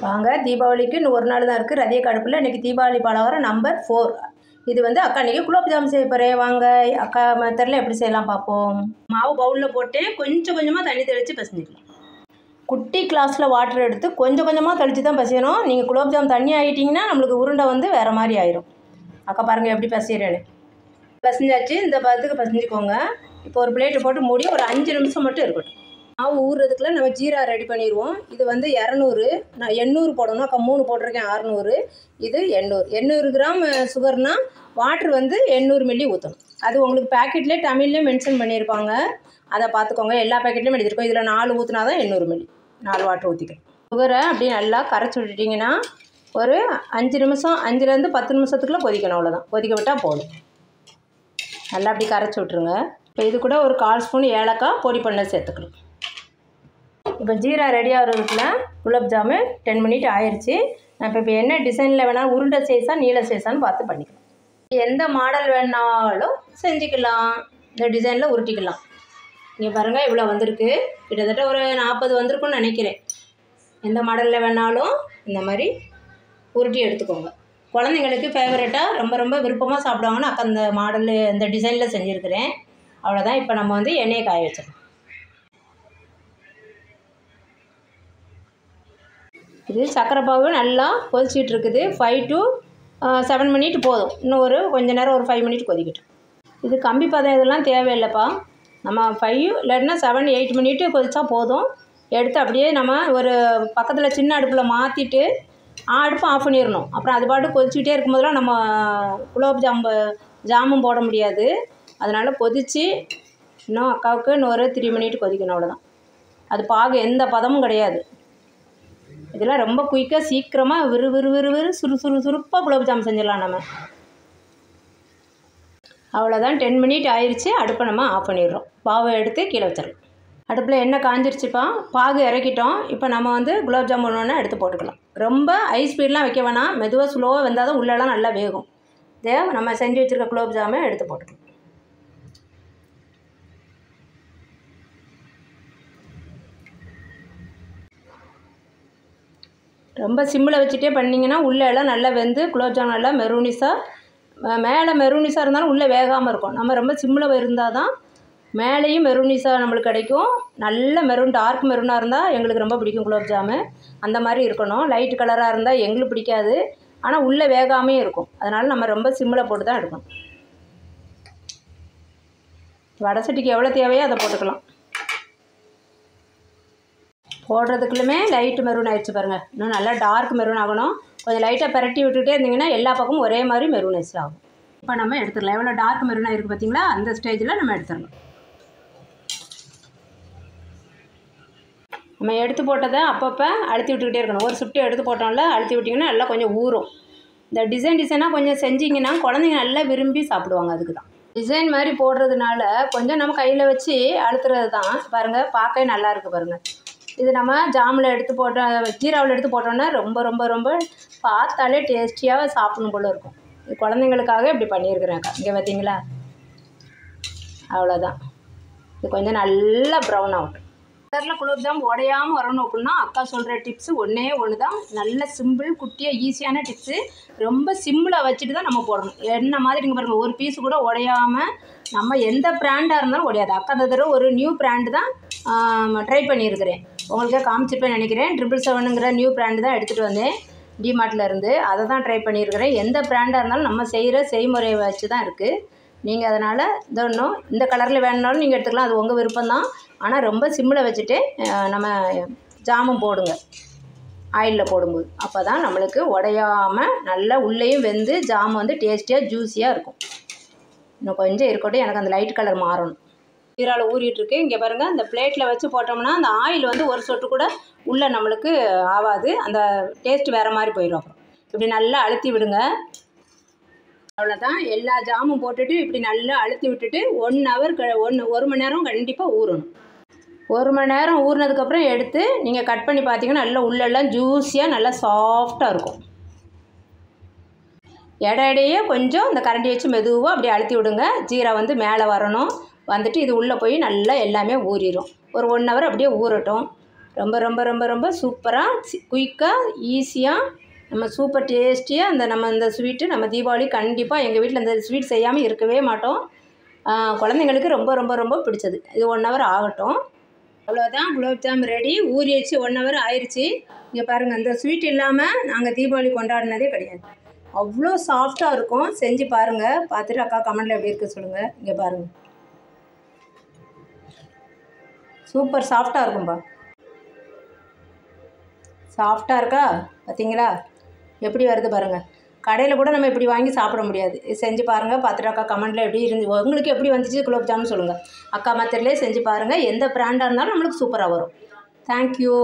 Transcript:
வாங்க, தீபாவளிக்கு இன்னும் ஒரு நாள் தான் இருக்குது. ரதிய கடுப்பில் இன்றைக்கி தீபாவளி பலகாரம் நம்பர் 4. இது வந்து அக்கா இன்றைக்கி குலோப் ஜாம் செய்ய போகிறேன். வாங்க, அக்கா மெத்தடில் எப்படி செய்யலாம் பார்ப்போம். மாவு பவுலில் போட்டு கொஞ்சம் கொஞ்சமாக தண்ணி தெளித்து பிசைஞ்சிக்கலாம். குட்டி கிளாஸில் வாட்டர் எடுத்து கொஞ்சம் கொஞ்சமாக தெளித்து தான் பிசையணும். நீங்கள் குலோப் ஜாம் தண்ணி ஆகிட்டிங்கன்னா நம்மளுக்கு உருண்டை வந்து வேறு மாதிரி ஆயிரும். அக்கா பாருங்கள் எப்படி பிசைகிறேன்னு. பிசைஞ்சாச்சு, இந்த பதத்துக்கு பிசைஞ்சிக்கோங்க. இப்போ ஒரு பிளேட்டை போட்டு மூடி ஒரு 5 நிமிஷம் மட்டும் இருக்கட்டும். மாவு ஊறுறதுக்குள்ள நம்ம ஜீரா ரெடி பண்ணிடுவோம். இது வந்து 200, நான் 800 போடணும். அக்கா 3 போட்டிருக்கேன், 600. இது 800 கிராம் சுகர்னால் வாட்ரு வந்து 800 மில்லி ஊற்றணும். அது உங்களுக்கு பேக்கெட்லேயே தமிழ்லேயே மென்ஷன் பண்ணியிருப்பாங்க, அதை பார்த்துக்கோங்க. எல்லா பேக்கெட்லேயும் எழுதியிருக்கோம். இதில் 4 ஊற்றினா தான் 800 மில்லி, 4 வாட்ரு ஊற்றிக்கணும். சுகரை அப்படியே நல்லா கரைச்சி விட்டுட்டிங்கன்னா ஒரு 5 நிமிஷம், 5லேருந்து 10 நிமிஷத்துக்குள்ளே கொதிக்கணும். அவ்வளோதான், கொதிக்க விட்டால் போதும். நல்லா அப்படி கரைச்சி விட்ருங்க. இப்போ இது கூட ஒரு 1/4 ஸ்பூன் ஏலக்காய் பொடி பண்ண சேர்த்துக்கணும். இப்போ ஜீரா ரெடி ஆகிறதுக்குள்ள குலோப் ஜாமு 10 மினிட் ஆயிடுச்சு. நான் இப்போ என்ன டிசைனில் வேணாலும் உருண்டை சைஸாக நீள சைஸான்னு பார்த்து பண்ணிக்கலாம். எந்த மாடல் வேணாலும் செஞ்சுக்கலாம். இந்த டிசைனில் உருட்டிக்கலாம். இங்கே பாருங்கள் இவ்வளோ வந்திருக்கு. கிட்டத்தட்ட ஒரு 40 வந்திருக்குன்னு நினைக்கிறேன். எந்த மாடலில் வேணாலும் இந்த மாதிரி உருட்டி எடுத்துக்கோங்க. குழந்தைங்களுக்கு ஃபேவரட்டாக ரொம்ப ரொம்ப விருப்பமாக சாப்பிடுவாங்கன்னு அக்கா அந்த மாடலில் இந்த டிசைனில் செஞ்சுருக்கிறேன். அவ்வளோதான். இப்போ நம்ம வந்து எண்ணெயை காய வச்சிடலாம். இது சர்க்கரை பாகு நல்லா கொதிச்சிட்டு இருக்குது. 5 to 7 மினிட் போதும். இன்னும் ஒரு கொஞ்சம் நேரம், ஒரு 5 மினிட் கொதிக்கட்டும். இது கம்பி பதம் இதெல்லாம் தேவையில்லைப்பா. நம்ம 5 இல்லைன்னா 7, 8 மினிட்டு கொதிச்சா போதும். எடுத்து அப்படியே நம்ம ஒரு பக்கத்தில் சின்ன அடுப்பில் மாற்றிட்டு அடுப்பை ஆஃப் பண்ணிடணும். அப்புறம் அது பாட்டு கொதிச்சுக்கிட்டே இருக்கும்போதெல்லாம் நம்ம குலோப் ஜாமும் போட முடியாது. அதனால் கொதித்து இன்னும் அக்காவுக்கு இன்னும் ஒரு 3 மினிட் கொதிக்கணும். அவ்வளோதான். அது பாகு எந்த பதமும் கிடையாது. இதெல்லாம் ரொம்ப குயிக்காக சீக்கிரமாக விறு சுறுப்பாக குலோப் ஜாம் செஞ்சிடலாம் நம்ம. அவ்வளோதான், 10 மினிட் ஆயிடுச்சு. அடுப்பை நம்ம ஆஃப் பண்ணிடுறோம். பாவை எடுத்து கீழே வச்சிடலாம். அடுப்பில் எண்ணெய் காஞ்சிருச்சுப்பா. பாகு இறக்கிட்டோம். இப்போ நம்ம வந்து குலோப் ஜாம் ஒன்று எடுத்து போட்டுக்கலாம். ரொம்ப ஹை ஸ்பீட்லாம் வைக்க வேணாம். மெதுவாக ஸ்லோவாக வெந்தால் தான் உள்ளெல்லாம் நல்லா வேகும். இதே நம்ம செஞ்சு வச்சுருக்க குலோப் ஜாமை எடுத்து போட்டுக்கலாம். ரொம்ப சிம்மில் வச்சுட்டே பண்ணிங்கன்னா உள்ளே எல்லாம் நல்லா வெந்து குலோப் ஜாம் நல்லா மெரூனிஸாக, மேலே மெரூனிஸாக இருந்தாலும் உள்ளே வேகாமல் இருக்கும். நம்ம ரொம்ப சிம்மில் இருந்தால் தான் மேலேயும் மெரூனிஸாக நம்மளுக்கு கிடைக்கும். நல்ல மெரூன், டார்க் மெரூனாக இருந்தால் எங்களுக்கு ரொம்ப பிடிக்கும் குலோப் ஜாமு. அந்த மாதிரி இருக்கணும். லைட் கலராக இருந்தால் எங்களுக்கு பிடிக்காது. ஆனால் உள்ளே வேகாமே இருக்கும். அதனால் நம்ம ரொம்ப சிம்மில் போட்டு தான் எடுக்கணும். வடை சட்டிக்கு எவ்வளோ தேவையோ அதை போட்டுக்கலாம். போடுறதுக்குள்ளுமே லைட்டு மெரூன் ஆகிடுச்சு பாருங்கள். இன்னும் நல்லா டார்க் மெரூன் ஆகணும். கொஞ்சம் லைட்டாக பரட்டி விட்டுகிட்டே இருந்தீங்கன்னா எல்லா பக்கமும் ஒரே மாதிரி மெரூனைஸ் ஆகும். இப்போ நம்ம எடுத்துடலாம். எவ்வளோ டார்க் மெரூனாக இருக்குது பார்த்தீங்களா? அந்த ஸ்டேஜில் நம்ம எடுத்துடலாம். நம்ம எடுத்து போட்டதை அப்பப்போ அழுத்தி விட்டுக்கிட்டே இருக்கணும். ஒரு ஷிஃப்ட்டு எடுத்து போட்டோம்ல, அழுத்தி விட்டிங்கன்னா நல்லா கொஞ்சம் ஊறும். இந்த டிசைனாக கொஞ்சம் செஞ்சிங்கன்னா குழந்தைங்க நல்லா விரும்பி சாப்பிடுவாங்க. அதுக்கு தான் டிசைன் மாதிரி போடுறதுனால கொஞ்சம் நம்ம கையில் வச்சு அழுத்துறது தான். பாருங்கள், பார்க்கவே நல்லாயிருக்கு பாருங்கள். இது நம்ம ஜாமில் எடுத்து போட்டோம், ஜீராவில் எடுத்து போட்டோன்னா ரொம்ப ரொம்ப ரொம்ப பார்த்தாலே டேஸ்டியாக சாப்பிடணும் போல் இருக்கும். இது குழந்தைங்களுக்காக இப்படி பண்ணியிருக்கிறேன்க்கா. இங்கே பார்த்தீங்களா? அவ்வளோதான். இது கொஞ்சம் நல்லா ப்ரௌன் ஆகட்டும். கலரில் குலோப் ஜாம் உடையாமல் வரணும் அப்படின்னா அக்கா சொல்கிற டிப்ஸு ஒன்றே ஒன்று தான். நல்ல சிம்பிள், குட்டியாக ஈஸியான டிப்ஸு. ரொம்ப சிம்பிளாக வச்சுட்டு தான் நம்ம போடணும். என்ன மாதிரி இங்கே பாருங்கள், ஒரு பீஸு கூட உடையாமல் நம்ம எந்த ப்ராண்டாக இருந்தாலும் உடையாது. அக்கா அந்த தடவை ஒரு நியூ ப்ராண்டு தான் ட்ரை பண்ணியிருக்கிறேன். உங்களுக்கே காமிச்சிருப்பேன் நினைக்கிறேன். 777ங்கிற நியூ ப்ராண்டு தான் எடுத்துகிட்டு வந்தேன் டிமார்ட்டில் இருந்து. அதை தான் ட்ரை பண்ணியிருக்கிறேன். எந்த ப்ராண்டாக இருந்தாலும் நம்ம செய்கிற செய்முறையை வச்சு தான் இருக்குது. நீங்கள் அதனால் இன்னும் இந்த கலரில் வேணுனாலும் நீங்கள் எடுத்துக்கலாம். அது உங்கள் விருப்பம் தான். ஆனால் ரொம்ப சிம்மில் வச்சுட்டு நம்ம ஜாமும் போடுங்க ஆயிலில் போடும்போது. அப்போ தான் நம்மளுக்கு உடையாமல் நல்லா உள்ளேயும் வெந்து ஜாம் வந்து டேஸ்டியாக ஜூஸியாக இருக்கும். இன்னும் கொஞ்சம் இருக்கட்டும், எனக்கு அந்த லைட் கலர் மாறணும். ஜீராவில் ஊறிட்டுருக்கு. இங்கே பாருங்கள், அந்த பிளேட்டில் வச்சு போட்டோம்னா அந்த ஆயில் வந்து ஒரு சொட்டு கூட உள்ளே நம்மளுக்கு ஆகாது. அந்த டேஸ்ட் வேறு மாதிரி போயிடும். அப்புறம் இப்படி நல்லா அழுத்தி விடுங்க. அவ்வளோதான். எல்லா ஜாமும் போட்டுட்டு இப்படி நல்லா அழுத்தி விட்டுட்டு 1 ஹவர் 1 மணி நேரம் கண்டிப்பாக ஊறணும். 1 மணி நேரம் ஊறினதுக்கப்புறம் எடுத்து நீங்கள் கட் பண்ணி பார்த்தீங்கன்னா நல்லா உள்ளெல்லாம் ஜூஸியாக நல்லா சாஃப்டாக இருக்கும். இடையிடையே கொஞ்சம் இந்த கரண்டி வச்சு மெதுவாக அப்படி அழுத்தி விடுங்க. ஜீரா வந்து மேலே வரணும். வந்துட்டு இது உள்ளே போய் நல்லா எல்லாமே ஊறிடும். ஒரு 1 ஹவர் அப்படியே ஊறட்டும். ரொம்ப ரொம்ப ரொம்ப ரொம்ப சூப்பராக குயிக்காக ஈஸியாக நம்ம சூப்பர் டேஸ்டியாக இந்த ஸ்வீட்டு நம்ம தீபாவளி கண்டிப்பாக எங்கள் வீட்டில் இந்த ஸ்வீட் செய்யாமல் இருக்கவே மாட்டோம். குழந்தைங்களுக்கு ரொம்ப ரொம்ப ரொம்ப பிடிச்சது. இது 1 ஹவர் ஆகட்டும். அவ்வளோதான், குலோப்ஜாம் ரெடி. ஊறி வச்சு 1 ஹவர் ஆயிடுச்சு. இங்கே பாருங்கள், இந்த ஸ்வீட் இல்லாமல் நாங்கள் தீபாவளி கொண்டாடினதே கிடையாது. அவ்வளோ சாஃப்டாக இருக்கும். செஞ்சு பாருங்கள். பார்த்துட்டு அக்கா கமெண்டில் எப்படி இருக்குது சொல்லுங்கள். இங்கே பாருங்கள், சூப்பர் சாஃப்டாக இருக்கும்பா. சாஃப்டாக இருக்கா பார்த்தீங்களா? எப்படி வருது பாருங்கள். கடையில் கூட நம்ம இப்படி வாங்கி சாப்பிட முடியாது. செஞ்சு பாருங்கள். பார்த்துட்டு அக்கா கமெண்டில் எப்படி இருந்து உங்களுக்கு எப்படி வந்துச்சு குலோப்ஜாமுன் சொல்லுங்கள். அக்கா மெத்தட்லேயே செஞ்சு பாருங்கள். எந்த பிராண்டாக இருந்தாலும் நம்மளுக்கு சூப்பராக வரும். தேங்க்யூ.